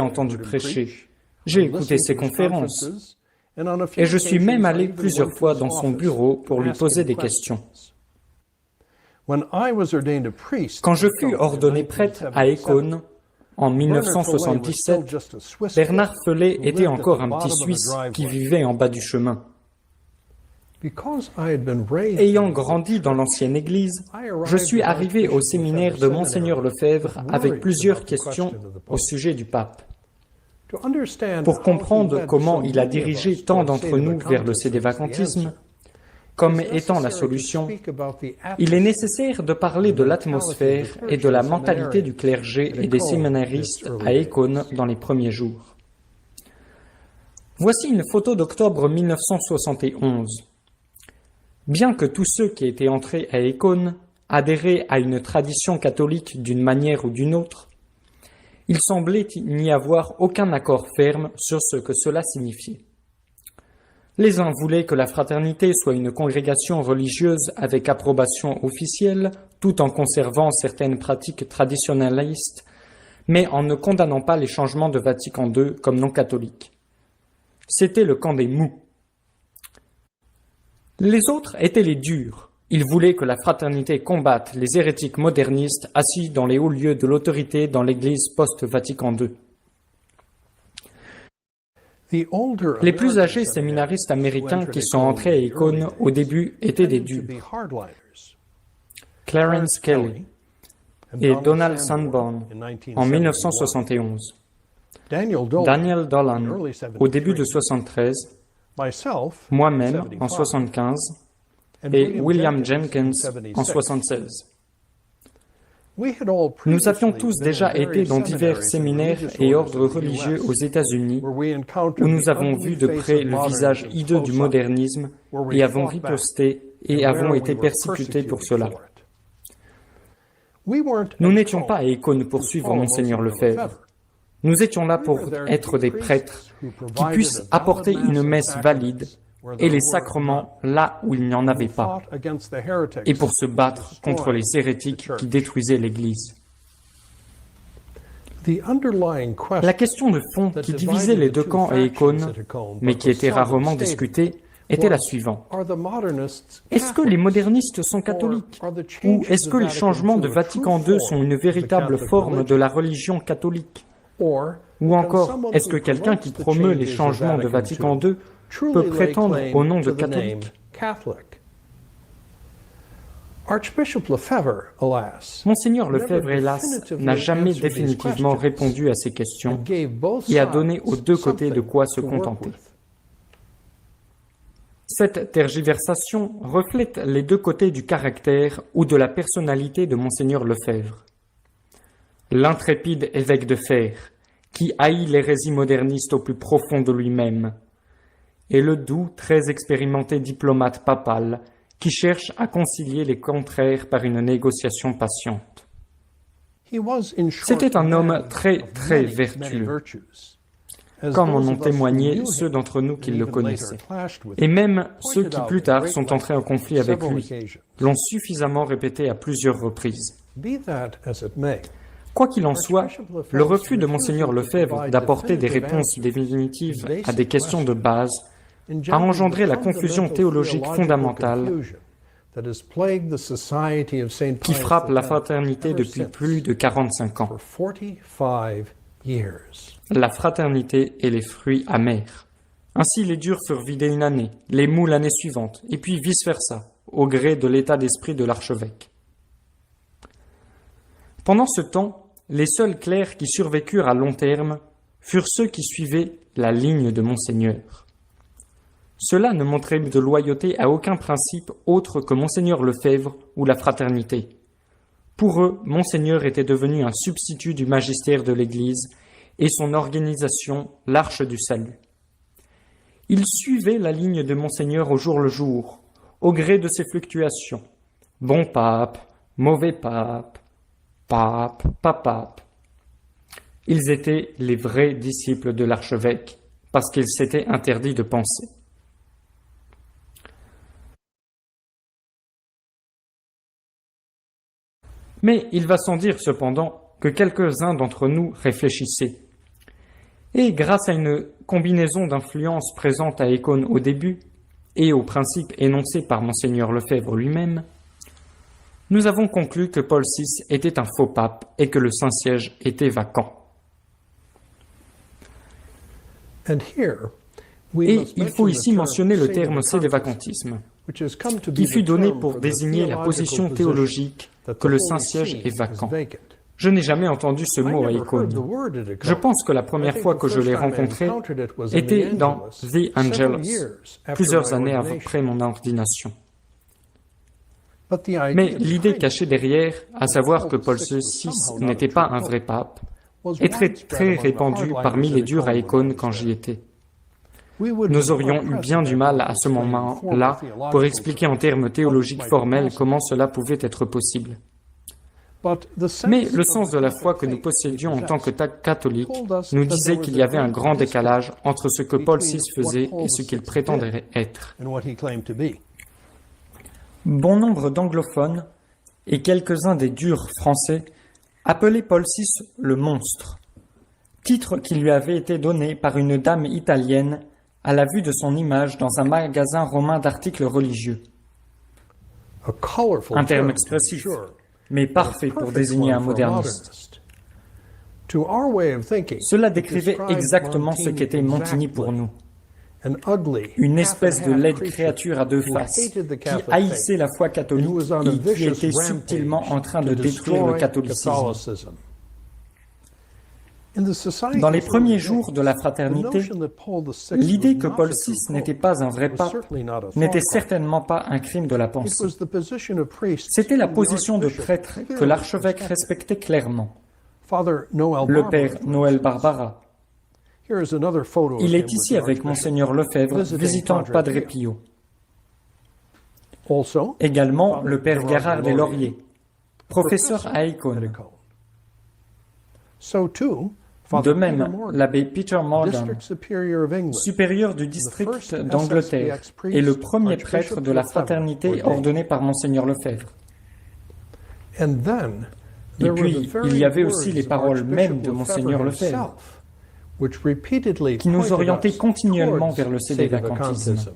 entendu prêcher, j'ai écouté ses conférences, et je suis même allé plusieurs fois dans son bureau pour lui poser des questions. Quand je fus ordonné prêtre à Écône en 1977, Bernard Fellet était encore un petit Suisse qui vivait en bas du chemin. Ayant grandi dans l'ancienne église, je suis arrivé au séminaire de Monseigneur Lefebvre avec plusieurs questions au sujet du pape. Pour comprendre comment il a dirigé tant d'entre nous vers le sédévacantisme, comme étant la solution, il est nécessaire de parler de l'atmosphère et de la mentalité du clergé et des séminaristes à Écône dans les premiers jours. Voici une photo d'octobre 1971. Bien que tous ceux qui étaient entrés à Écône adhéraient à une tradition catholique d'une manière ou d'une autre, il semblait n'y avoir aucun accord ferme sur ce que cela signifiait. Les uns voulaient que la fraternité soit une congrégation religieuse avec approbation officielle, tout en conservant certaines pratiques traditionnalistes, mais en ne condamnant pas les changements de Vatican II comme non catholiques. C'était le camp des mous. Les autres étaient les durs. Ils voulaient que la fraternité combatte les hérétiques modernistes assis dans les hauts lieux de l'autorité dans l'Église post-Vatican II. Les plus âgés séminaristes américains qui sont entrés à Écône au début étaient des durs. Clarence Kelly et Donald Sanborn en 1971. Daniel Dolan au début de 73, moi-même en 1975 et William Jenkins en 1976. Nous avions tous déjà été dans divers séminaires et ordres religieux aux États-Unis où nous avons vu de près le visage hideux du modernisme et avons riposté et avons été persécutés pour cela. Nous n'étions pas à Écône pour suivre Monseigneur Lefebvre. Nous étions là pour être des prêtres qui puissent apporter une messe valide et les sacrements là où il n'y en avait pas, et pour se battre contre les hérétiques qui détruisaient l'Église. La question de fond qui divisait les deux camps à Écône, mais qui était rarement discutée, était la suivante. Est-ce que les modernistes sont catholiques? Ou est-ce que les changements de Vatican II sont une véritable forme de la religion catholique? Ou encore, est-ce que quelqu'un qui promeut les changements de Vatican II peut prétendre au nom de catholique? Monseigneur Lefebvre, hélas, n'a jamais définitivement répondu à ces questions et a donné aux deux côtés de quoi se contenter. Cette tergiversation reflète les deux côtés du caractère ou de la personnalité de Monseigneur Lefebvre. L'intrépide évêque de fer, qui haït l'hérésie moderniste au plus profond de lui-même, et le doux, très expérimenté diplomate papal, qui cherche à concilier les contraires par une négociation patiente. C'était un homme très, très vertueux, comme en ont témoigné ceux d'entre nous qui le connaissaient. Et même ceux qui plus tard sont entrés en conflit avec lui l'ont suffisamment répété à plusieurs reprises. Quoi qu'il en soit, le refus de Monseigneur Lefebvre d'apporter des réponses définitives à des questions de base a engendré la confusion théologique fondamentale qui frappe la fraternité depuis plus de 45 ans. La fraternité et les fruits amers. Ainsi, les durs furent vidés une année, les mous l'année suivante, et puis vice-versa, au gré de l'état d'esprit de l'archevêque. Pendant ce temps, les seuls clercs qui survécurent à long terme furent ceux qui suivaient la ligne de Monseigneur. Cela ne montrait de loyauté à aucun principe autre que Monseigneur Lefebvre ou la fraternité. Pour eux, Monseigneur était devenu un substitut du magistère de l'Église et son organisation, l'arche du salut. Ils suivaient la ligne de Monseigneur au jour le jour, au gré de ses fluctuations. Bon pape, mauvais pape, pape, pas pape. Ils étaient les vrais disciples de l'archevêque, parce qu'ils s'étaient interdits de penser. Mais il va sans dire cependant que quelques-uns d'entre nous réfléchissaient. Et grâce à une combinaison d'influences présentes à Écône au début et aux principes énoncés par Monseigneur Lefebvre lui-même, nous avons conclu que Paul VI était un faux pape et que le Saint-Siège était vacant. Et il faut ici mentionner le terme sédévacantisme, qui fut donné pour désigner la position théologique que le Saint-Siège est vacant. Je n'ai jamais entendu ce mot à Écône. Je pense que la première fois que je l'ai rencontré était dans The Angelus, plusieurs années après mon ordination. Mais l'idée cachée derrière, à savoir que Paul VI n'était pas un vrai pape, est très répandue parmi les durs à Écône quand j'y étais. Nous aurions eu bien du mal à ce moment-là pour expliquer en termes théologiques formels comment cela pouvait être possible. Mais le sens de la foi que nous possédions en tant que catholiques nous disait qu'il y avait un grand décalage entre ce que Paul VI faisait et ce qu'il prétendait être. Bon nombre d'anglophones et quelques-uns des durs français appelaient Paul VI le monstre, titre qui lui avait été donné par une dame italienne à la vue de son image dans un magasin romain d'articles religieux. Un terme expressif, mais parfait pour désigner un moderniste. Cela décrivait exactement ce qu'était Montigny pour nous. Une espèce de laide créature à deux faces, qui haïssait la foi catholique et qui était subtilement en train de détruire le catholicisme. Dans les premiers jours de la fraternité, l'idée que Paul VI n'était pas un vrai pape n'était certainement pas un crime de la pensée. C'était la position de prêtre que l'archevêque respectait clairement. Le père Noël Barbara. Il est ici avec Monseigneur Lefebvre visitant Padre Pio. Également le père Gérard des Lauriers, professeur à Écône. De même, l'abbé Peter Morgan, supérieur du district d'Angleterre, est le premier prêtre de la fraternité ordonné par Monseigneur Lefebvre. Et puis, il y avait aussi les paroles mêmes de Monseigneur Lefebvre, qui nous orientaient continuellement vers le sédévacantisme.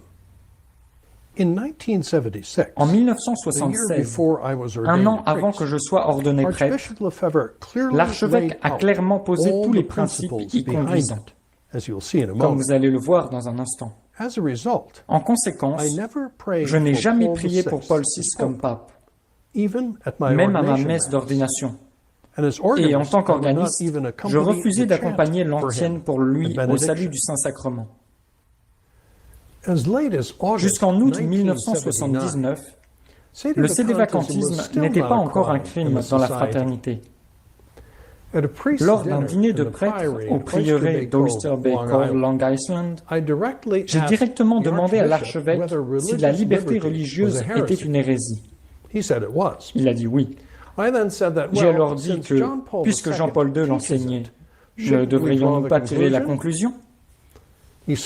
En 1976, un an avant que je sois ordonné prêtre, l'archevêque a clairement posé tous les principes y conduisant, comme vous allez le voir dans un instant. En conséquence, je n'ai jamais prié pour Paul VI comme pape, même à ma messe d'ordination. Et en tant qu'organiste, je refusais d'accompagner l'ancienne pour lui au salut du Saint-Sacrement. Jusqu'en août 1979, le sédévacantisme n'était pas encore un crime dans la fraternité. Lors d'un dîner de prêtres au prieuré d'Oyster Bay Cove, Long Island, j'ai directement demandé à l'archevêque si la liberté religieuse était une hérésie. Il a dit oui. J'ai alors dit que, puisque Jean-Paul II l'enseignait, ne devrions-nous pas tirer la conclusion ? Il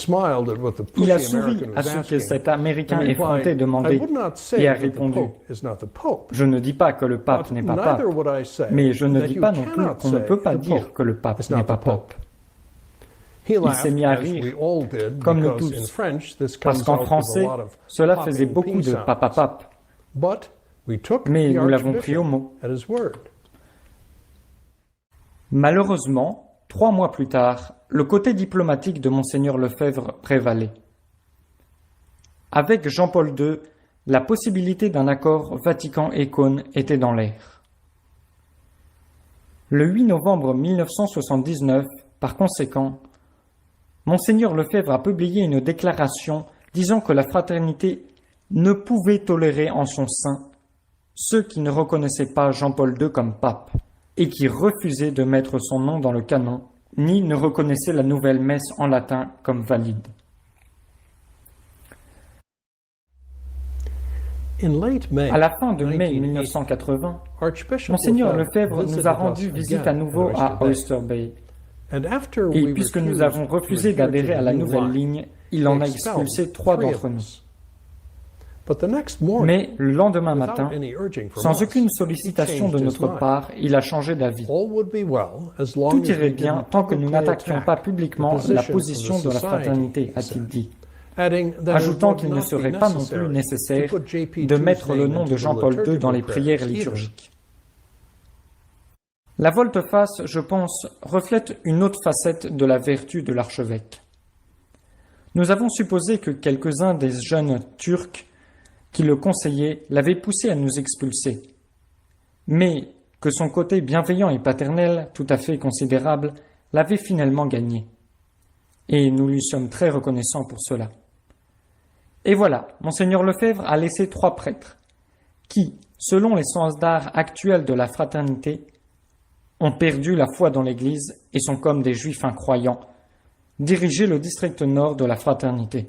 a souri à ce que cet Américain effronté demandait et a répondu « Je ne dis pas que le pape n'est pas pape, mais je ne dis pas non plus qu'on ne peut pas dire que le pape n'est pas pape. » Il s'est mis à rire, comme nous tous, parce qu'en français, cela faisait beaucoup de papa-pape. Mais nous l'avons pris au mot. Malheureusement, 3 mois plus tard, le côté diplomatique de Monseigneur Lefebvre prévalait. Avec Jean-Paul II, la possibilité d'un accord Vatican-Écône était dans l'air. Le 8 novembre 1979, par conséquent, Monseigneur Lefebvre a publié une déclaration disant que la fraternité ne pouvait tolérer en son sein ceux qui ne reconnaissaient pas Jean-Paul II comme pape et qui refusaient de mettre son nom dans le canon, ni ne reconnaissaient la nouvelle messe en latin comme valide. À la fin de mai 1980, Monseigneur Lefebvre nous a rendu visite à nouveau à Oyster Bay. Et puisque nous avons refusé d'adhérer à la nouvelle ligne, il en a expulsé 3 d'entre nous. Mais le lendemain matin, sans aucune sollicitation de notre part, il a changé d'avis. Tout irait bien tant que nous n'attaquions pas publiquement la position de la fraternité, a-t-il dit, ajoutant qu'il ne serait pas non plus nécessaire de mettre le nom de Jean-Paul II dans les prières liturgiques. La volte-face, je pense, reflète une autre facette de la vertu de l'archevêque. Nous avons supposé que quelques-uns des jeunes Turcs qui le conseillaient l'avaient poussé à nous expulser, mais que son côté bienveillant et paternel, tout à fait considérable, l'avait finalement gagné. Et nous lui sommes très reconnaissants pour cela. Et voilà, Monseigneur Lefebvre a laissé 3 prêtres qui, selon les standards actuels de la fraternité, ont perdu la foi dans l'Église et sont comme des Juifs incroyants, diriger le district nord de la fraternité.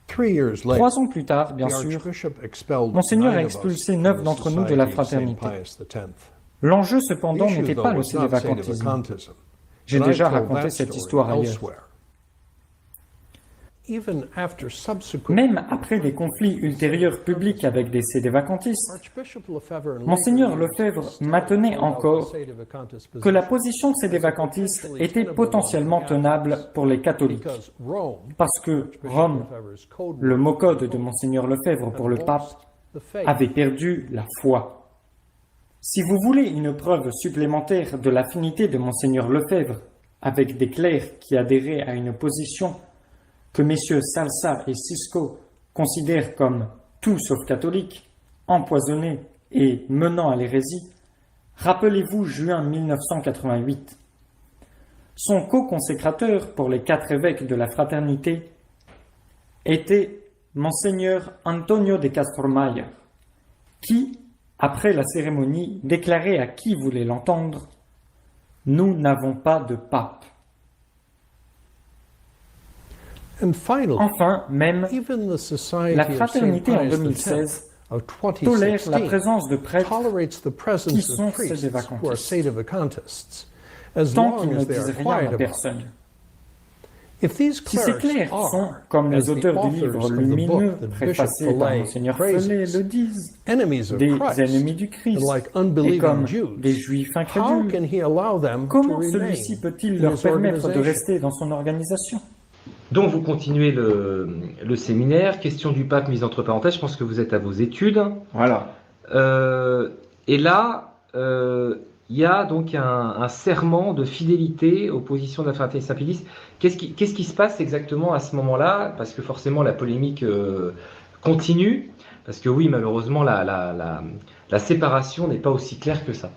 3 ans plus tard, bien sûr, Monseigneur a expulsé 9 d'entre nous de la fraternité. L'enjeu, cependant, n'était pas le sédévacantisme. J'ai déjà raconté cette histoire ailleurs. Même après des conflits ultérieurs publics avec des sédévacantistes, Monseigneur Lefebvre maintenait encore que la position sédévacantiste était potentiellement tenable pour les catholiques, parce que Rome, le mot code de Monseigneur Lefebvre pour le pape, avait perdu la foi. Si vous voulez une preuve supplémentaire de l'affinité de Monseigneur Lefebvre avec des clercs qui adhéraient à une position que messieurs Salsa et Cisco considèrent comme tout sauf catholique, empoisonné et menant à l'hérésie, rappelez-vous juin 1988. Son co-consécrateur pour les 4 évêques de la fraternité était Monseigneur Antonio de Castromayer, qui, après la cérémonie, déclarait à qui voulait l'entendre « Nous n'avons pas de pape ». Enfin, même, la fraternité en 2016 tolère la présence de prêtres qui sont sédévacantistes, tant qu'ils ne disent rien à personne. Si ces clercs sont, comme les auteurs du livre lumineux préfacé par Monseigneur Felet le disent, des ennemis du Christ et comme des juifs incrédules, comment celui-ci peut-il leur permettre de rester dans son organisation ? Donc vous continuez le séminaire, question du pape mise entre parenthèses, je pense que vous êtes à vos études. Voilà. Et là, il y a donc un serment de fidélité aux positions de la fraternité Saint-Pédis. Qu'est-ce qui se passe exactement à ce moment-là? Parce que forcément la polémique continue, parce que oui, malheureusement, la séparation n'est pas aussi claire que ça.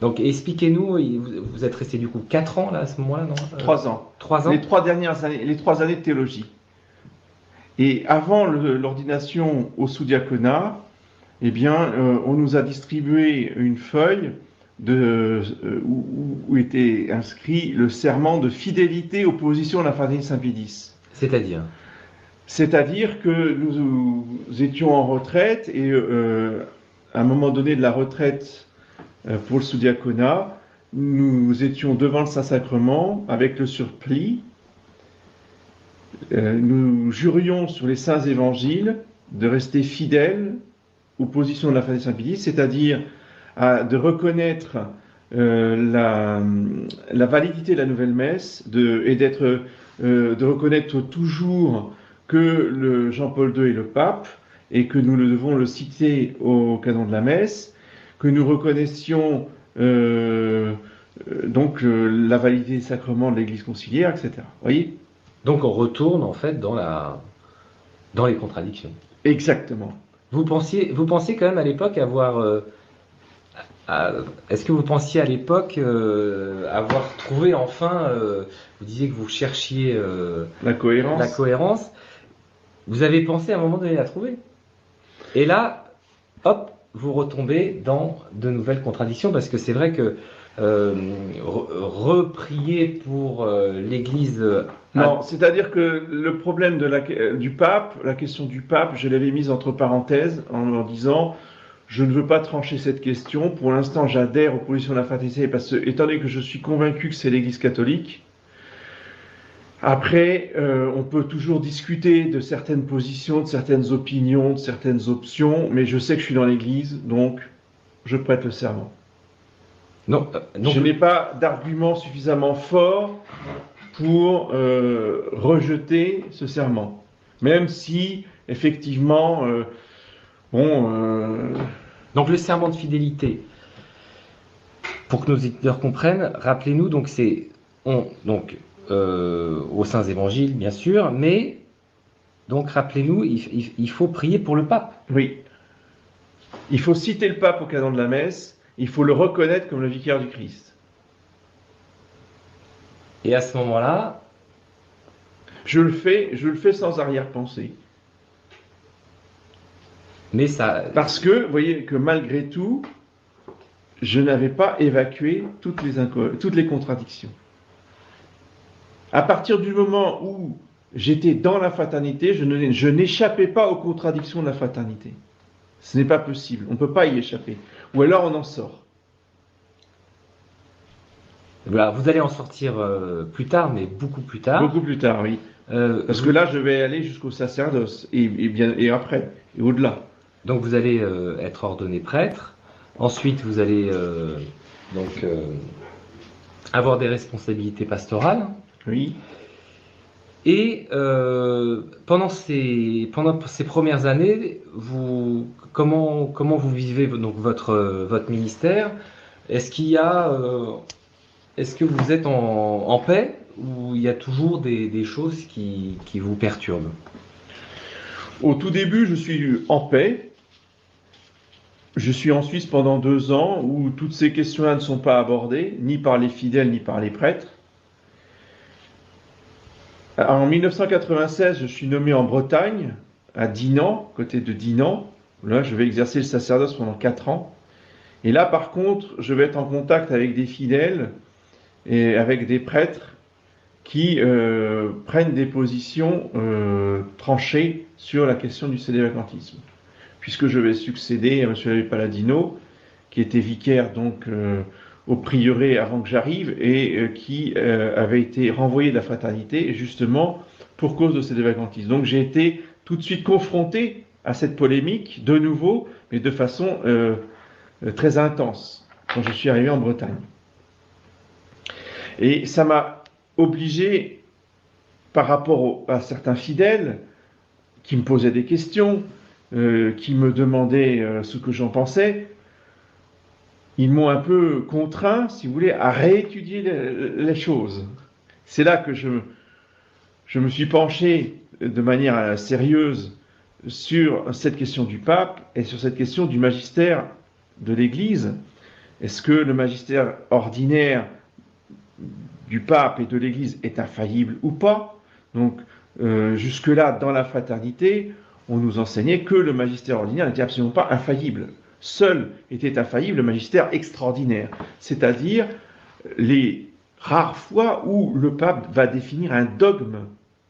Donc expliquez-nous, vous êtes resté du coup 4 ans là à ce moment-là, non 3 ans. 3 ans. Les 3 dernières années, les 3 années de théologie. Et avant l'ordination au sous-diaconat, eh bien, on nous a distribué une feuille où était inscrit le serment de fidélité aux positions de la fraternité Saint-Pédis. C'est-à-dire que nous étions en retraite et à un moment donné de la retraite pour le sous-diaconat, nous étions devant le Saint-Sacrement avec le surplis. Nous jurions sur les saints évangiles de rester fidèles aux positions de la fraternité Saint-Pédis, c'est-à-dire de reconnaître la validité de la nouvelle messe et de reconnaître toujours que le Jean-Paul II est le pape et que nous devons le citer au canon de la messe, que nous reconnaissions donc la validité des sacrements de l'Église conciliaire, etc. Voyez ? Donc on retourne en fait dans les contradictions. Exactement. Vous pensiez quand même à l'époque avoir... est-ce que vous pensiez à l'époque avoir trouvé enfin... vous disiez que vous cherchiez... la cohérence. Vous avez pensé à un moment donné la trouver. Et là, hop, vous retombez dans de nouvelles contradictions, parce que c'est vrai que reprier pour l'Église... Non, c'est-à-dire que le problème du pape, la question du pape, je l'avais mise entre parenthèses en leur disant je ne veux pas trancher cette question. Pour l'instant, j'adhère aux positions de la fraternité parce que, étant donné que je suis convaincu que c'est l'Église catholique, Après, on peut toujours discuter de certaines positions, de certaines opinions, de certaines options, mais je sais que je suis dans l'Église, donc je prête le serment. Non, Je n'ai pas d'argument suffisamment fort pour rejeter ce serment. Même si, effectivement, donc le serment de fidélité, pour que nos éditeurs comprennent, rappelez-nous, donc c'est aux saints évangiles, bien sûr, mais donc rappelez-nous, il faut prier pour le pape. oui, il faut citer le pape au canon de la messe, il faut le reconnaître comme le vicaire du Christ. Et à ce moment-là, Je le fais sans arrière-pensée. mais ça, Parce que, vous voyez, que malgré tout, je n'avais pas évacué toutes les contradictions. À partir du moment où j'étais dans la fraternité, je n'échappais pas aux contradictions de la fraternité. Ce n'est pas possible, on ne peut pas y échapper. Ou alors on en sort. voilà, vous allez en sortir plus tard, mais beaucoup plus tard. Beaucoup plus tard, oui. Parce que là, je vais aller jusqu'au sacerdoce, et après, et au-delà. Donc vous allez être ordonné prêtre. Ensuite, vous allez avoir des responsabilités pastorales. Oui. Et pendant ces premières années, comment vous vivez donc votre ministère? Est-ce que vous êtes en paix ou il y a toujours des choses qui vous perturbent? Au tout début, je suis en paix. Je suis en Suisse pendant 2 ans où toutes ces questions-là ne sont pas abordées, ni par les fidèles, ni par les prêtres. En 1996, je suis nommé en Bretagne, à Dinan, côté de Dinan. Là, je vais exercer le sacerdoce pendant 4 ans. Et là, par contre, je vais être en contact avec des fidèles et avec des prêtres qui prennent des positions tranchées sur la question du cédévacantisme. Puisque je vais succéder à M. l'abbé Palladino, qui était vicaire donc au prieuré avant que j'arrive et qui avait été renvoyé de la fraternité justement pour cause de cédévacantisme. Donc j'ai été tout de suite confronté à cette polémique de nouveau, mais de façon très intense quand je suis arrivé en Bretagne. Et ça m'a obligé, par rapport à certains fidèles qui me posaient des questions, qui me demandaient ce que j'en pensais, ils m'ont un peu contraint, si vous voulez, à réétudier les choses. C'est là que je me suis penché de manière sérieuse sur cette question du pape et sur cette question du magistère de l'Église. Est-ce que le magistère ordinaire du pape et de l'Église est infaillible ou pas? Donc, jusque-là, dans la fraternité, on nous enseignait que le magistère ordinaire n'était absolument pas infaillible. Seul était infaillible le magistère extraordinaire, c'est-à-dire les rares fois où le pape va définir un dogme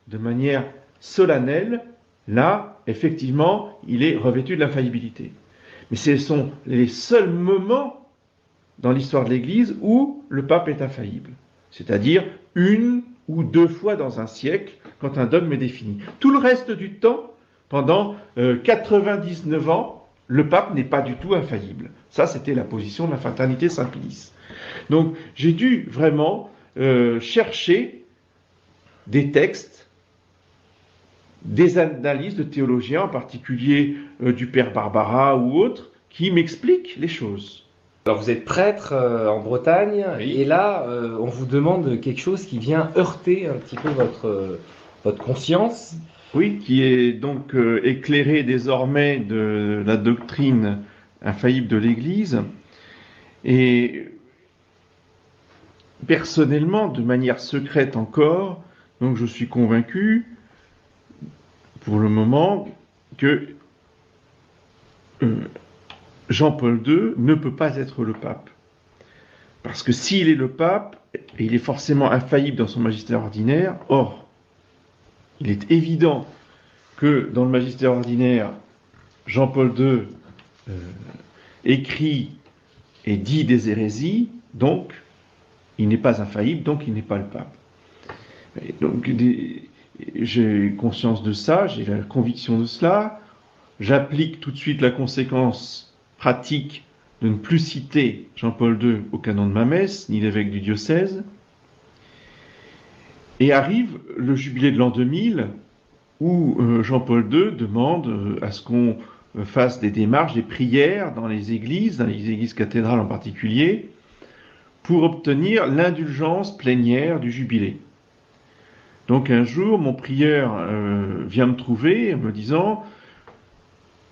de manière solennelle. Là, effectivement, il est revêtu de l'infaillibilité. Mais ce sont les seuls moments dans l'histoire de l'Église où le pape est infaillible, c'est-à-dire 1 ou 2 fois dans un siècle, quand un dogme est défini. Tout le reste du temps, pendant 99 ans, le pape n'est pas du tout infaillible. Ça, c'était la position de la fraternité Saint-Pilice. Donc, j'ai dû vraiment chercher des textes, des analyses de théologiens, en particulier du père Barbara ou autres, qui m'expliquent les choses. Alors vous êtes prêtre en Bretagne, Oui. et là on vous demande quelque chose qui vient heurter un petit peu votre conscience. Oui, qui est donc éclairé désormais de la doctrine infaillible de l'Église. Et personnellement, de manière secrète encore, donc je suis convaincu, pour le moment, que Jean-Paul II ne peut pas être le pape. Parce que s'il est le pape, il est forcément infaillible dans son magistère ordinaire. Or, il est évident que dans le magistère ordinaire, Jean-Paul II écrit et dit des hérésies, donc il n'est pas infaillible, donc il n'est pas le pape. Et donc, j'ai conscience de ça, j'ai la conviction de cela. J'applique tout de suite la conséquence pratique de ne plus citer Jean-Paul II au canon de ma messe, ni l'évêque du diocèse. Et arrive le jubilé de l'an 2000, où Jean-Paul II demande à ce qu'on fasse des démarches, des prières dans les églises cathédrales en particulier, pour obtenir l'indulgence plénière du jubilé. Donc un jour, mon prieur vient me trouver en me disant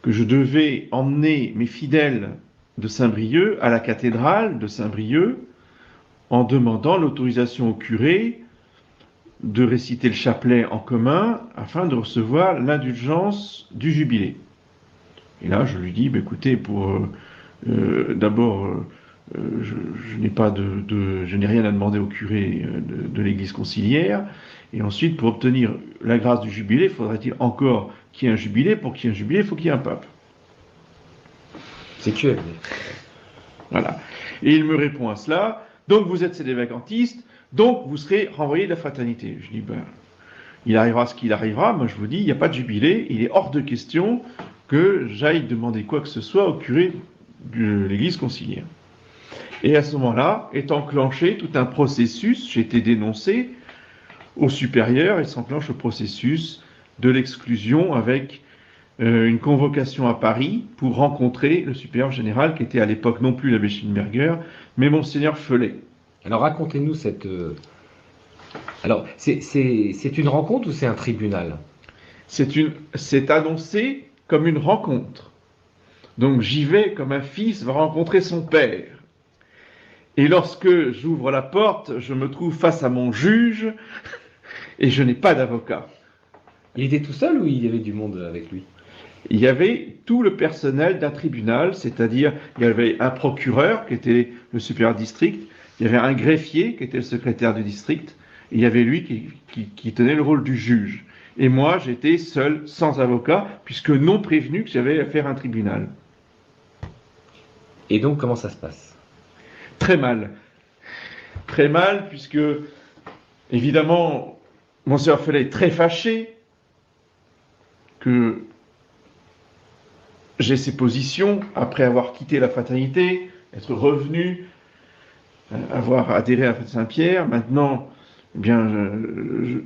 que je devais emmener mes fidèles de Saint-Brieuc à la cathédrale de Saint-Brieuc en demandant l'autorisation au curé de réciter le chapelet en commun afin de recevoir l'indulgence du jubilé. Et là, je lui dis, bah, écoutez, d'abord, je n'ai rien à demander au curé de l'église conciliaire, et ensuite, pour obtenir la grâce du jubilé, faudrait-il encore qu'il y ait un jubilé? Pour qu'il y ait un jubilé, il faut qu'il y ait un pape. C'est que. Voilà. Et il me répond à cela, donc vous êtes cédévacantiste, donc vous serez renvoyé de la fraternité. Je dis, ben, il arrivera ce qu'il arrivera, moi je vous dis, il n'y a pas de jubilé, il est hors de question que j'aille demander quoi que ce soit au curé de l'église conciliaire. Et à ce moment-là, est enclenché tout un processus, j'ai été dénoncé au supérieur, et s'enclenche le processus de l'exclusion avec une convocation à Paris pour rencontrer le supérieur général qui était à l'époque non plus l'abbé Schindberger, mais Monseigneur Felet. Alors racontez-nous cette... Alors, c'est une rencontre ou c'est un tribunal? C'est annoncé comme une rencontre. Donc j'y vais comme un fils va rencontrer son père. Et lorsque j'ouvre la porte, je me trouve face à mon juge et je n'ai pas d'avocat. Il était tout seul ou il y avait du monde avec lui? Il y avait tout le personnel d'un tribunal, c'est-à-dire il y avait un procureur qui était le supérieur district, il y avait un greffier qui était le secrétaire du district, et il y avait lui qui tenait le rôle du juge. Et moi, j'étais seul, sans avocat, puisque non prévenu que j'avais affaire à un tribunal. Et donc, comment ça se passe? Très mal. Très mal, puisque, évidemment, Monseigneur Felet est très fâché que j'ai ces positions après avoir quitté la fraternité, être revenu, avoir adhéré à la Fraternité Saint-Pierre. Maintenant, eh bien,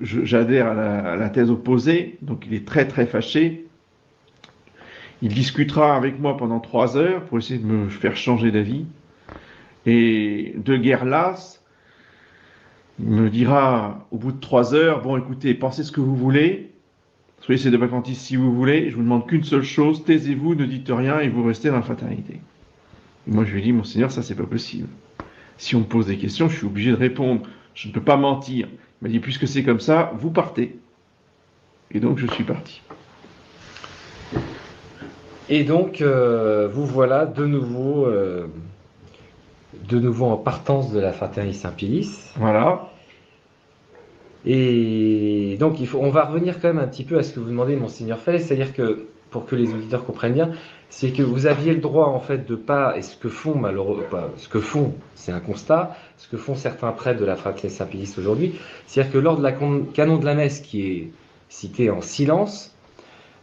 j'adhère à la thèse opposée, donc il est très très fâché. Il discutera avec moi pendant 3 heures pour essayer de me faire changer d'avis. Et de guerre lasse, il me dira au bout de 3 heures, bon écoutez, pensez ce que vous voulez, soyez cédévacantistes si vous voulez, je vous demande qu'une seule chose, taisez-vous, ne dites rien et vous restez dans la fraternité. Et moi je lui dis, Monseigneur, ça c'est pas possible. Si on me pose des questions, je suis obligé de répondre, je ne peux pas mentir. Il m'a dit, puisque c'est comme ça, vous partez. Et donc je suis parti. Et donc, vous voilà de nouveau en partance de la Fraternité Saint-Pilice. Voilà. Et donc, on va revenir quand même un petit peu à ce que vous demandez, Monseigneur Felet, c'est-à-dire que, pour que les auditeurs comprennent bien, c'est que vous aviez le droit, en fait, de pas, et ce que font, c'est un constat, ce que font certains prêtres de la Fraternité Saint-Pilice aujourd'hui, c'est-à-dire que lors de la canon de la messe, qui est cité en silence,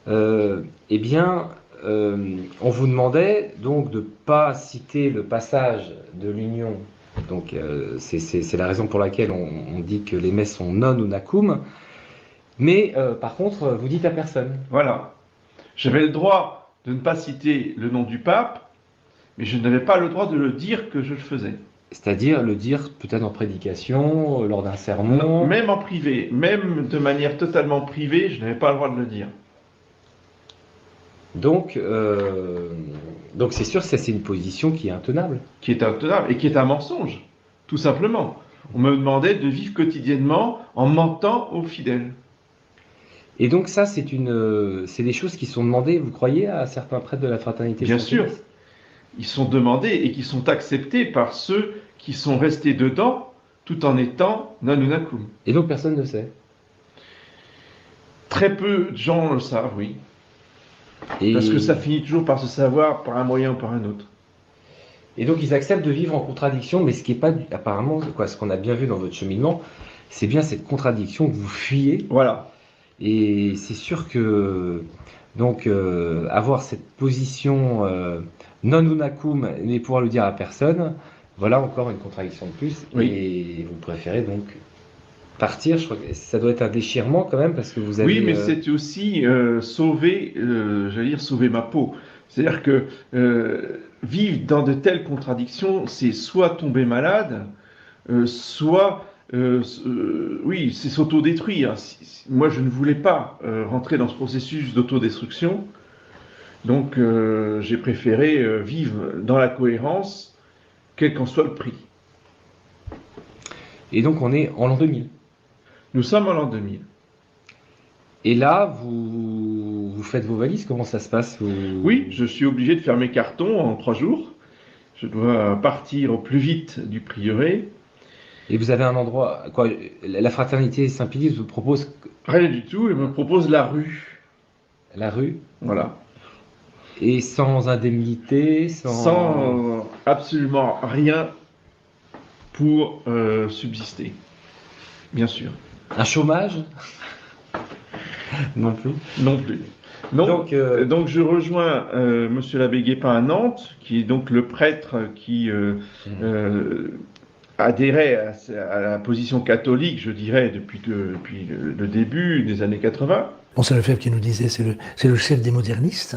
eh bien, on vous demandait donc de ne pas citer le passage de l'union. Donc c'est la raison pour laquelle on dit que les messes sont non unacum. Mais par contre, vous dites à personne. Voilà. J'avais le droit de ne pas citer le nom du pape, mais je n'avais pas le droit de le dire que je le faisais. C'est-à-dire le dire peut-être en prédication, lors d'un sermon. Non, même en privé, même de manière totalement privée, je n'avais pas le droit de le dire. Donc c'est sûr que ça, c'est une position qui est intenable. Qui est intenable et qui est un mensonge, tout simplement. On me demandait de vivre quotidiennement en mentant aux fidèles. Et donc ça, c'est des choses qui sont demandées, vous croyez, à certains prêtres de la fraternité? Bien sûr, ils sont demandés et qui sont acceptés par ceux qui sont restés dedans, tout en étant non unacum. Et donc personne ne sait. Très peu de gens le savent, oui. Et... Parce que ça finit toujours par se savoir par un moyen ou par un autre. Et donc ils acceptent de vivre en contradiction, mais ce qui est pas apparemment quoi, ce qu'on a bien vu dans votre cheminement, c'est bien cette contradiction que vous fuyez. Voilà. Et c'est sûr que donc avoir cette position non unacum et pouvoir le dire à personne, voilà encore une contradiction de plus. Oui. Et vous préférez donc partir. Je crois que ça doit être un déchirement quand même parce que vous avez. Oui, mais c'est aussi sauver, j'allais dire sauver ma peau. C'est-à-dire que vivre dans de telles contradictions, c'est soit tomber malade, soit, oui, c'est s'autodétruire. Moi, je ne voulais pas rentrer dans ce processus d'autodestruction, donc j'ai préféré vivre dans la cohérence, quel qu'en soit le prix. Et donc on est en l'an 2000. Nous sommes en l'an 2000. Et là, vous faites vos valises, comment ça se passe Oui, je suis obligé de faire mes cartons en 3 jours. Je dois partir au plus vite du prieuré. Et vous avez un endroit, quoi, la fraternité Saint-Pilice vous propose Rien du tout, il me propose la rue. la rue, Voilà. et sans indemnité, Sans absolument rien pour subsister. Bien sûr. un chômage non plus. Non plus. Donc, donc je rejoins Monsieur l'abbé Guépin à Nantes, qui est donc le prêtre qui adhérait à la position catholique, je dirais, depuis le début des années 80. Monseigneur Lefebvre qui nous disait c'est le chef des modernistes.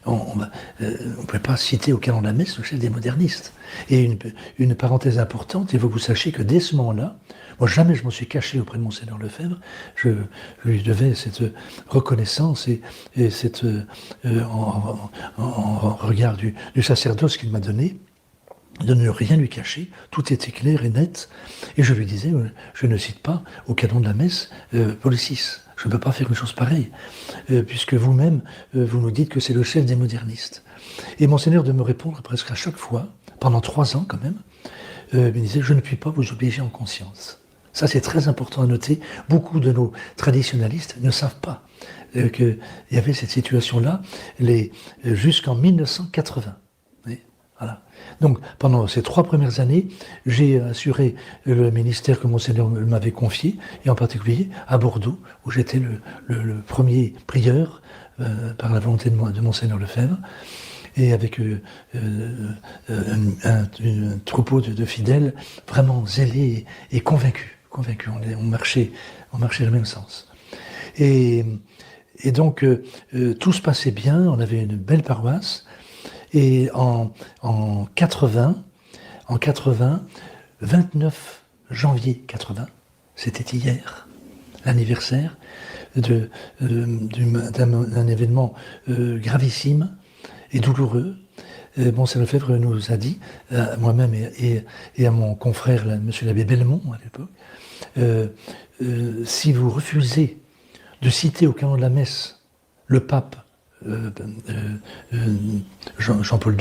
On ne peut pas citer au canon de la messe le chef des modernistes. Et une parenthèse importante, il faut que vous sachiez que dès ce moment-là, moi jamais je m'en suis caché auprès de Monseigneur Lefebvre, je lui devais cette reconnaissance et cette, en regard du sacerdoce qu'il m'a donné, de ne rien lui cacher, tout était clair et net, et je lui disais, je ne cite pas au canon de la messe Paul VI, je ne peux pas faire une chose pareille, puisque vous-même, vous nous dites que c'est le chef des modernistes. Et Monseigneur de me répondre presque à chaque fois, pendant 3 ans quand même, me disait, je ne puis pas vous obliger en conscience. Ça c'est très important à noter, beaucoup de nos traditionalistes ne savent pas qu'il y avait cette situation-là jusqu'en 1980. Voilà. Donc, pendant ces 3 premières années, j'ai assuré le ministère que Monseigneur m'avait confié, et en particulier à Bordeaux, où j'étais le premier prieur par la volonté de Monseigneur Lefebvre, et avec un troupeau de fidèles vraiment zélés et convaincus. On marchait dans le même sens. Et donc, tout se passait bien, on avait une belle paroisse. Et en 80, 29 janvier 80, c'était hier, l'anniversaire d'un événement gravissime et douloureux. Monseigneur Lefebvre nous a dit, à moi-même et à mon confrère, monsieur l'abbé Belmont à l'époque, si vous refusez de citer au canon de la messe le pape Jean-Paul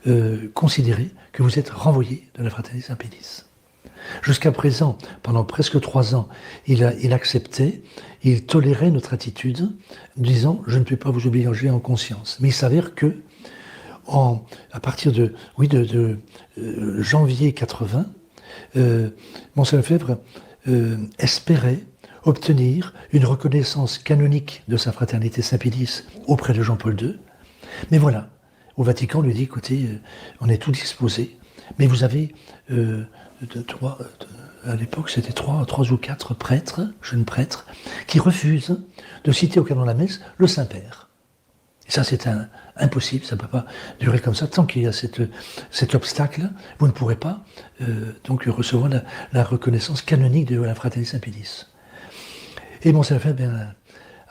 II, considérez que vous êtes renvoyé de la fraternité Saint-Pédis. Jusqu'à présent, pendant presque 3 ans, il acceptait, il tolérait notre attitude, disant « je ne peux pas vous obliger en conscience ». Mais il s'avère que, à partir de janvier 80, Monseigneur Lefebvre espérait obtenir une reconnaissance canonique de sa fraternité Saint-Pédis auprès de Jean-Paul II. Mais voilà, au Vatican, on lui dit, écoutez, on est tout disposé, mais vous avez, à l'époque, c'était 3 ou 4 prêtres, jeunes prêtres, qui refusent de citer au canon de la messe le Saint-Père. Et ça, c'est impossible, ça ne peut pas durer comme ça. Tant qu'il y a cet obstacle, vous ne pourrez pas donc recevoir la reconnaissance canonique de la fraternité Saint-Pédis. Et Monseigneur Lefebvre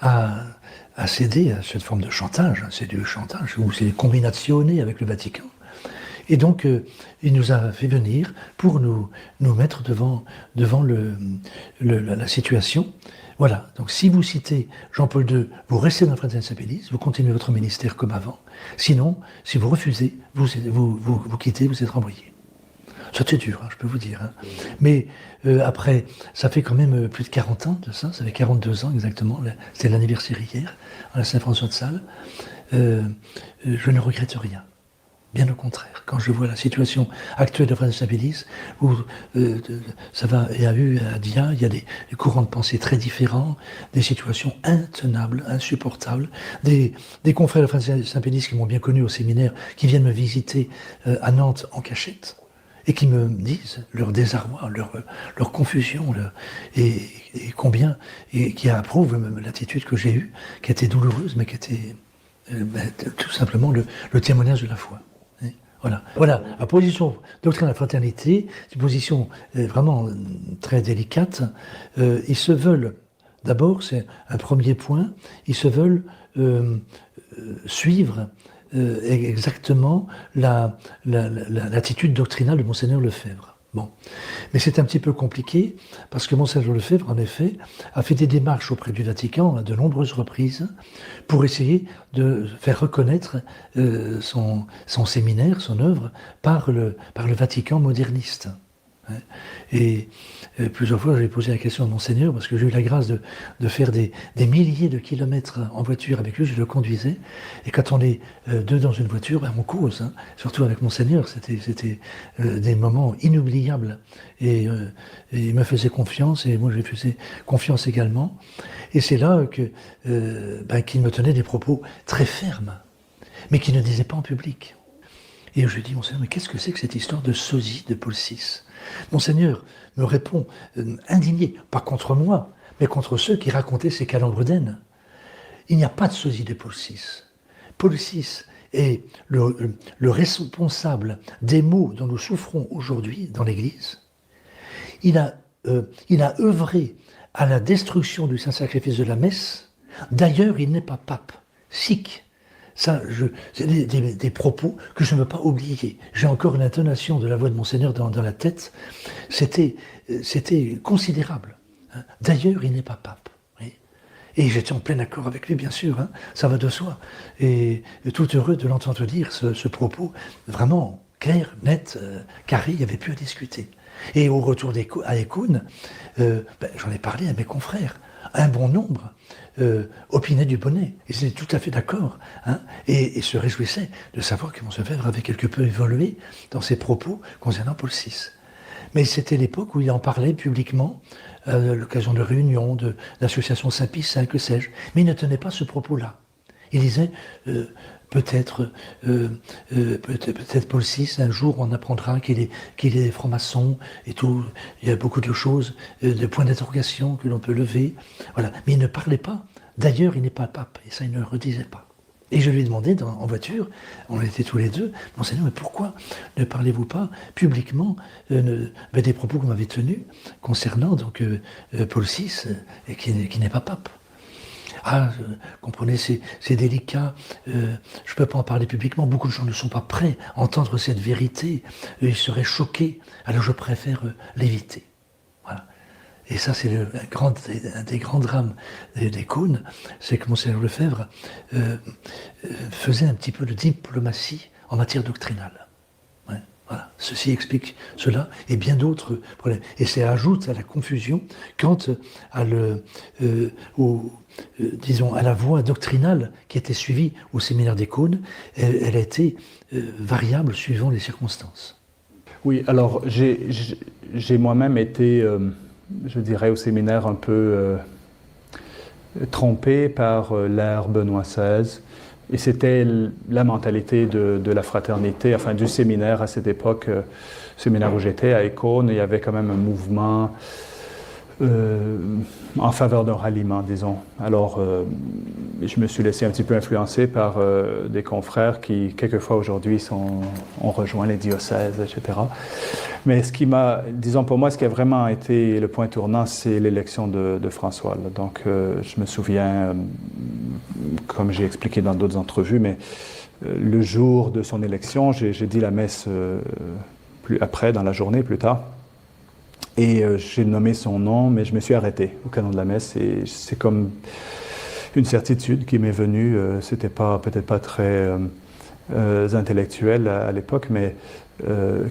a cédé à cette forme de chantage, c'est du chantage, ou c'est combinationné avec le Vatican. Et donc, il nous a fait venir pour nous mettre devant la situation. Voilà, donc si vous citez Jean-Paul II, vous restez dans la fraternité Saint-Pédis, vous continuez votre ministère comme avant. Sinon, si vous refusez, vous quittez, vous êtes renvoyé. C'était dur, je peux vous dire. Mais après, ça fait quand même plus de 40 ans de ça, ça fait 42 ans exactement, c'était l'anniversaire hier, à la Saint-François de Sales. Je ne regrette rien. Bien au contraire, quand je vois la situation actuelle de Frères Saint-Pédis, où ça va, il y a eu à Dia, il y a des courants de pensée très différents, des situations intenables, insupportables, des confrères de Frères Saint-Pédis qui m'ont bien connu au séminaire, qui viennent me visiter à Nantes en cachette, et qui me disent leur désarroi, leur confusion, et combien, et qui approuvent même l'attitude que j'ai eue, qui était douloureuse, mais qui était tout simplement le témoignage de la foi. Voilà. La position doctrine de la fraternité, c'est une position vraiment très délicate. Ils se veulent, d'abord, c'est un premier point, ils se veulent suivre exactement l'attitude doctrinale de Monseigneur Lefebvre. Bon. Mais c'est un petit peu compliqué, parce que Monseigneur Lefebvre, en effet, a fait des démarches auprès du Vatican à de nombreuses reprises pour essayer de faire reconnaître son séminaire, son œuvre, par le Vatican moderniste. Et plusieurs fois, j'ai posé la question à Monseigneur, parce que j'ai eu la grâce de faire des milliers de kilomètres en voiture avec lui, je le conduisais, et quand on est deux dans une voiture, on cause, surtout avec Monseigneur, c'était des moments inoubliables, et il me faisait confiance, et moi je lui faisais confiance également, et c'est là qu'il me tenait des propos très fermes, mais qu'il ne disait pas en public. Et je lui dis, Monseigneur, mais qu'est-ce que c'est que cette histoire de sosie de Paul VI ? Monseigneur me répond, indigné, pas contre moi, mais contre ceux qui racontaient ces calembres d'aine. Il n'y a pas de sosie de Paul VI. Paul VI est le responsable des maux dont nous souffrons aujourd'hui dans l'Église. Il a œuvré à la destruction du Saint-Sacrifice de la messe. D'ailleurs, il n'est pas pape, sikh. Ça, c'est des propos que je ne veux pas oublier. J'ai encore une intonation de la voix de Monseigneur dans la tête. C'était considérable. D'ailleurs, il n'est pas pape. Oui. Et j'étais en plein accord avec lui, bien sûr. Ça va de soi. Et tout heureux de l'entendre dire ce propos vraiment clair, net, carré. Il n'y avait plus à discuter. Et au retour à Écoune, j'en ai parlé à mes confrères. Un bon nombre opinaient du bonnet. Ils étaient tout à fait d'accord. Et se réjouissaient de savoir que Monseigneur Lefebvre avait quelque peu évolué dans ses propos concernant Paul VI. Mais c'était l'époque où il en parlait publiquement, à l'occasion de réunions, d'associations Saint-Pie, que sais-je. Mais il ne tenait pas ce propos-là. Il disait, peut-être Paul VI, un jour on apprendra qu'il est franc-maçon et tout. Il y a beaucoup de choses, de points d'interrogation que l'on peut lever. Voilà. Mais il ne parlait pas. D'ailleurs, il n'est pas pape. Et ça, il ne le redisait pas. Et je lui ai demandé en voiture, on était tous les deux, Monseigneur, mais pourquoi ne parlez-vous pas publiquement des propos que vous m'avez tenus concernant donc, Paul VI, qui n'est pas pape? Comprenez, c'est délicat, je ne peux pas en parler publiquement, beaucoup de gens ne sont pas prêts à entendre cette vérité, ils seraient choqués, alors je préfère l'éviter. Voilà. Et ça, c'est un des grands drames des cônes, c'est que Monseigneur Lefebvre faisait un petit peu de diplomatie en matière doctrinale. Ouais, voilà. Ceci explique cela et bien d'autres problèmes. Et ça ajoute à la confusion quant à à la voie doctrinale qui était suivie au séminaire des Cônes. Elle a été variable suivant les circonstances. Oui, alors j'ai moi-même été, je dirais, au séminaire un peu trompé par l'ère Benoît XVI. Et c'était la mentalité de la fraternité, enfin du séminaire à cette époque, séminaire où j'étais, à Écône. Il y avait quand même un mouvement en faveur d'un ralliement, disons. Alors, je me suis laissé un petit peu influencer par des confrères qui, quelquefois aujourd'hui, ont rejoint les diocèses, etc. Mais ce qui m'a, disons pour moi, ce qui a vraiment été le point tournant, c'est l'élection de François. Donc, je me souviens, comme j'ai expliqué dans d'autres entrevues, mais le jour de son élection, j'ai dit la messe après, dans la journée, plus tard. Et j'ai nommé son nom, mais je me suis arrêté au canon de la messe. Et c'est comme une certitude qui m'est venue. C'était peut-être pas très intellectuel à l'époque, mais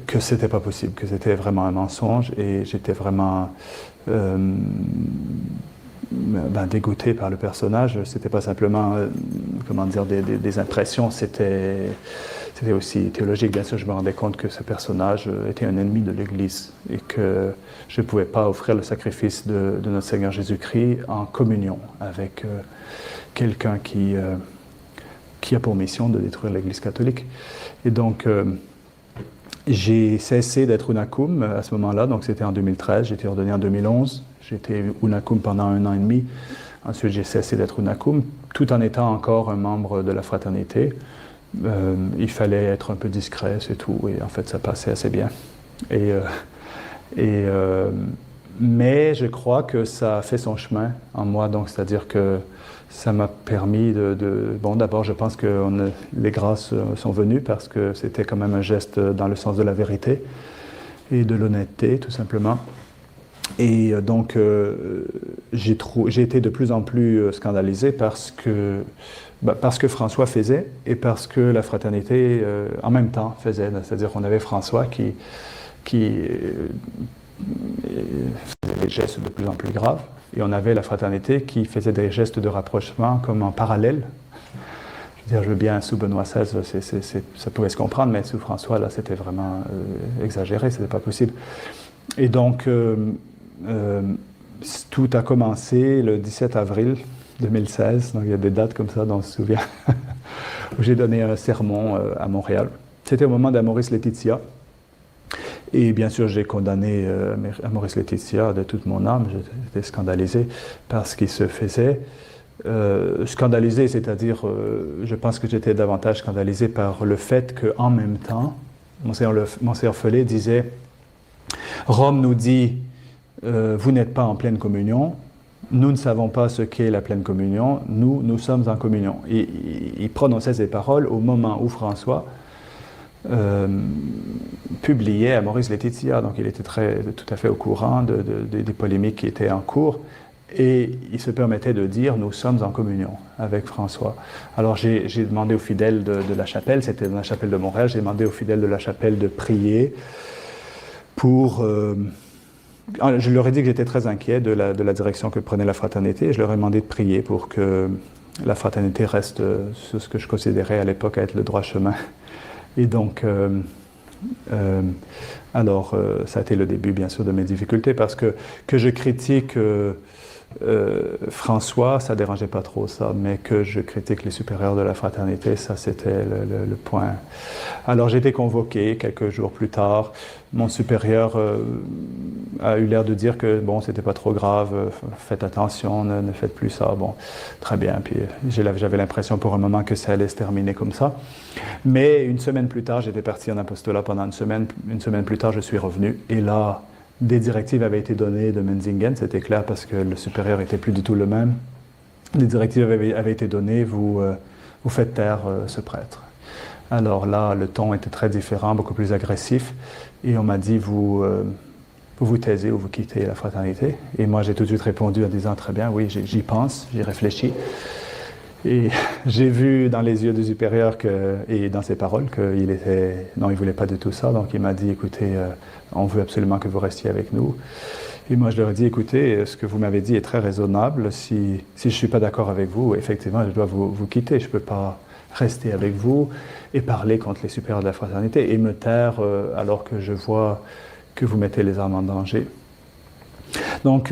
que c'était pas possible, que c'était vraiment un mensonge. Et j'étais vraiment dégoûté par le personnage. C'était pas simplement, comment dire, des impressions. c'était aussi théologique. Bien sûr, je me rendais compte que ce personnage était un ennemi de l'Église et que je ne pouvais pas offrir le sacrifice de notre Seigneur Jésus-Christ en communion avec quelqu'un qui a pour mission de détruire l'Église catholique. Et donc, j'ai cessé d'être Unakum à ce moment-là, donc c'était en 2013, j'ai été ordonné en 2011, j'étais Unakum pendant 1 an et demi, ensuite j'ai cessé d'être Unakum, tout en étant encore un membre de la fraternité. Il fallait être un peu discret, c'est tout, et en fait ça passait assez bien. Mais je crois que ça a fait son chemin en moi, donc c'est-à-dire que ça m'a permis bon, d'abord, je pense que les grâces sont venues parce que c'était quand même un geste dans le sens de la vérité et de l'honnêteté, tout simplement. Et donc, j'ai été de plus en plus scandalisé parce que François faisait et parce que la fraternité, en même temps, faisait. C'est-à-dire qu'on avait François qui faisait des gestes de plus en plus graves. Et on avait la fraternité qui faisait des gestes de rapprochement comme en parallèle. Je veux dire, bien sous Benoît XVI, ça pouvait se comprendre, mais sous François, là, c'était vraiment exagéré, c'était pas possible. Et donc, tout a commencé le 17 avril 2016, donc il y a des dates comme ça dont on se souvient, où j'ai donné un sermon à Montréal. C'était au moment d'Amoris Laetitia. Et bien sûr, j'ai condamné Amoris Laetitia de toute mon âme. J'étais scandalisé par ce qui se faisait. Scandalisé, c'est-à-dire, je pense que j'étais davantage scandalisé par le fait qu'en même temps, Monseigneur Follet disait « Rome nous dit, vous n'êtes pas en pleine communion, nous ne savons pas ce qu'est la pleine communion, nous sommes en communion. » Et il prononçait ces paroles au moment où François publiait Amoris Laetitia, donc il était tout à fait au courant des polémiques qui étaient en cours, et il se permettait de dire « nous sommes en communion » avec François. Alors j'ai demandé aux fidèles de la chapelle, c'était dans la chapelle de Montréal, j'ai demandé aux fidèles de la chapelle de prier pour... je leur ai dit que j'étais très inquiet de la direction que prenait la fraternité, et je leur ai demandé de prier pour que la fraternité reste sur ce que je considérais à l'époque être le droit chemin. Et donc, ça a été le début, bien sûr, de mes difficultés, parce que je critique François, ça ne dérangeait pas trop ça, mais que je critique les supérieurs de la fraternité, ça c'était le point. Alors j'ai été convoqué quelques jours plus tard. Mon supérieur a eu l'air de dire que bon, c'était pas trop grave, faites attention, ne faites plus ça. Bon, très bien. Puis j'avais l'impression pour un moment que ça allait se terminer comme ça. Mais une semaine plus tard, j'étais parti en apostolat pendant une semaine. Une semaine plus tard, je suis revenu. Et là, des directives avaient été données de Menzingen, c'était clair parce que le supérieur n'était plus du tout le même. Des directives avaient été données, vous faites taire ce prêtre. Alors là, le ton était très différent, beaucoup plus agressif, et on m'a dit, vous taisez ou vous quittez la fraternité. Et moi, j'ai tout de suite répondu en disant, très bien, oui, j'y pense, j'y réfléchis. Et j'ai vu dans les yeux du supérieur et dans ses paroles qu'il ne voulait pas du tout ça. Donc il m'a dit, écoutez, on veut absolument que vous restiez avec nous. Et moi je leur ai dit, écoutez, ce que vous m'avez dit est très raisonnable. Si je ne suis pas d'accord avec vous, effectivement, je dois vous quitter. Je ne peux pas rester avec vous et parler contre les supérieurs de la fraternité et me taire alors que je vois que vous mettez les âmes en danger. Donc